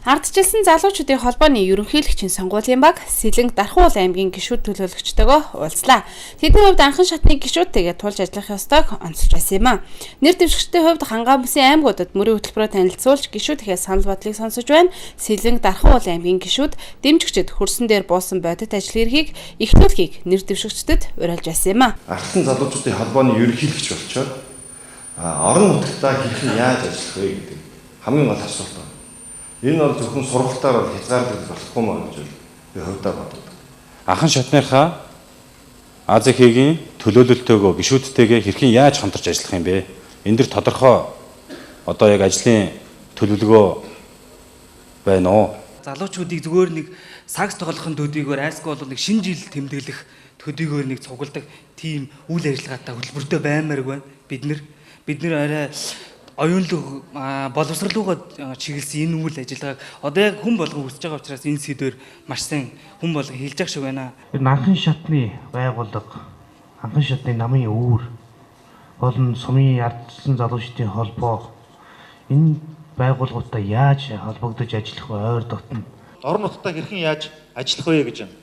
Ардчилсан залуучуудын холбооны ерөнхийлөгчийн сонгуулийн баг Сэлэнг Дархан уул аймгийн гишүүд төлөөлөгчдөөгөө уулзлаа. Тэдний хувьд анхан шатны гишүүдтэйгээ тулж ажиллах ёстойг онцолж байсан юм а. Нэр дэвшигчдийн хувьд Хангаан бүсийн аймагуудад мөрийн хөтөлбөрөөр танилцуулж гишүүдийнхээ санал бодлыг сонсож байна. Сэлэнг Дархан уул аймгийн гишүүд дэмжигчид хөрсөн дээр буусан бодит ажил хэргийг эхлүүлэхийг нэр дэвшигчдэд уриалж байсан юм а. Ардчилсан залуучуудын холбооны ерөнхийлөгч болчоод орон нутгатаа хэрхэн яаж ажиллах вэ гэдэг хамгийн гол асуулт байна. Энэ бол зөвхөн сургалтаар бол хязгаарлагдаж болохгүй маа гэж би хувьдаа боддог. Анхан шатныхаа АЗХ-ийн төлөөлөлтөөгөө гишүүдтэйгээ хэрхэн яаж хамтарч ажиллах юм бэ? Энд дэр тодорхой одоо яг ажлын төлөвлөгөө байна уу? Залуучуудыг зүгээр нэг сакс тоглохын төдийгөөр айсгүй бол нэг шинэ жил тэмдэглэх төдийгөөр нэг цугладаг тийм үйл ажиллагаатай хөтөлбөртэй баймаарг байна. Бид нэр арай оюунлог боловсролгоо чиглэсэн энэ үйл ажиллагааг одоо яг хүн болгон хүсэж байгаа учраас энэ сэдвээр маш сайн хүн болгон хэлж явах шиг байна. Анхан шатны байгууллага, анхан шатны намын үүр болон сумын ардчилсан залуучдын холбоо энэ байгууллагуудтай яаж холбогдож ажиллах вэ? Ойр дотно орон нутгатаа хэрхэн яаж ажиллах вэ гэж байна.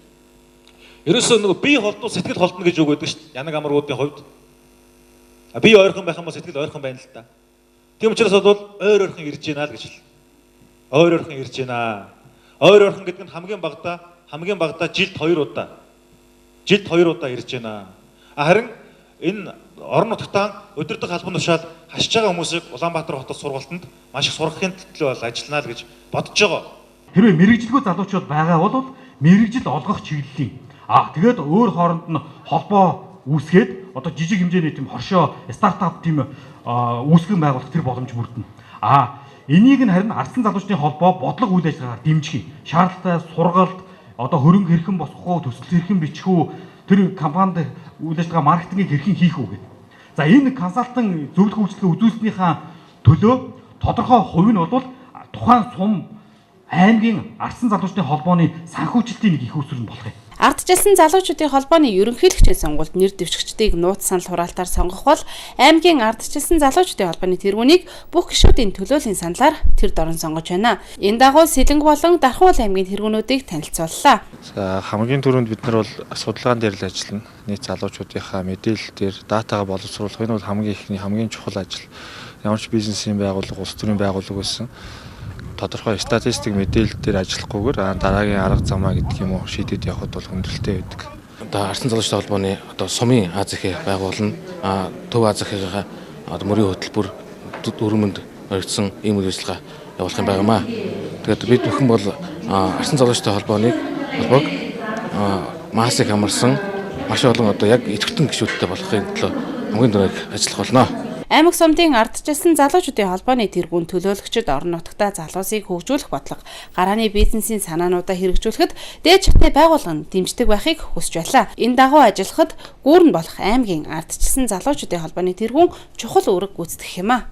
Ерөөсөө нөгөө бие холдно, сэтгэл холдно гэж үг байдаг шүү дээ. Янаг амруудын хувьд бие ойрхон байх юм бол сэтгэл ойрхон байна л да. Тийм учраас бол ойр ойрхон ирж байна л гэж хэл. Ойр ойрхон ирж байна. Ойр ойрхон гэдэг нь хамгийн багадаа жилд 2 удаа. Жилд 2 удаа ирж байна. Харин энэ орон нутгатаа өдөртөг албан тушаал хашиж байгаа хүмүүсийг Улаанбаатар хотод сургалтанд маш их сургахын төлөө бол ажиллана л гэж бодож байгаа. Хэрвээ мэрэгжилгүй залуучууд байгаа бол мэрэгжил олгох чиглэлийн. Тэгээд өөр хооронд нь холбоо үүсгээд одоо жижиг хэмжээний тийм хоршоо стартап тийм үүсгэн байгуулах тэр боломж бүрдэнэ. Энийг нь харин ардсан залуучдын холбоо бодлого үйл ажиллагаагаар дэмжих. Шаардлагатай сургалт, одоо хөрөнгө хэрхэн босгох уу, төсөл хэрхэн бичих үү, тэр компанид үйл ажиллагаа маркетингийг хэрхэн хийх үү гэдэг. За энэ консалтинг зөвлөх үйлчлэгээ үзүүлснийхаа төлөө тодорхой хувь нь бол тухайн сум аймгийн ардсан залуучдын холбооны санхүүжилтийн нэг их усүр нь болох юм. Ардчилсан залуучуудын холбооны ерөнхийлөгчийн сонгуульд нэр дэвшигчдийг нууц санал хураалтаар сонгох бол аймгийн ардчилсан залуучуудын холбооны тэргүүнийг бүх гишүүдийн төлөөллийн саналаар тэр дорн сонгож байна. Энэ дагуу Сэлэнг болон Дархан уул аймгийн тэргүүнүүдийг танилцууллаа. Хамгийн түрүүнд бид нар бол судалгаан дээр л ажиллана. Нийт залуучуудынхаа мэдээлэл дээр датагаа боловсруулах энэ бол хамгийн чухал ажил. Ямар ч бизнесийн байгууллага, улс төрийн байгууллага байсан тодорхой статистик мэдээлэл дээр ажиллахгүйгээр дараагийн арга замаа гэдэг юм уу шийдэд явахд бол хүндрэлтэй байдаг. Одоо ардсан залуучдын холбооны одоо сумын АЗХ байгуулна. Төв АЗХ-ийн одоо мөрийн хөтөлбөр дөрмөнд өргөцсөн ийм үйл ажиллагаа явуулах юм байнамаа. Тэгээд бид бүхэн бол ардсан залуучдын холбоог маасыг хамарсан маш олон одоо яг идэвхтэн гишүүдтэй болохын төлөө хамгийн дөрөв ажиллах болно. Аймаг сумдын ардчилсан залуучуудын холбооны тэргүүн төлөөлөгчид орон нутгатаа залуусыг хөгжүүлэх бодлого, гарааны бизнесийн санаануудаа хэрэгжүүлэхэд дээд шатны байгууллага дэмждэг байхыг хүсэж байлаа. Энэ дагуу ажиллахад гүүрэн болох аймгийн ардчилсан залуучуудын холбооны тэргүүн чухал үүрэг гүйцэтгэх юм а.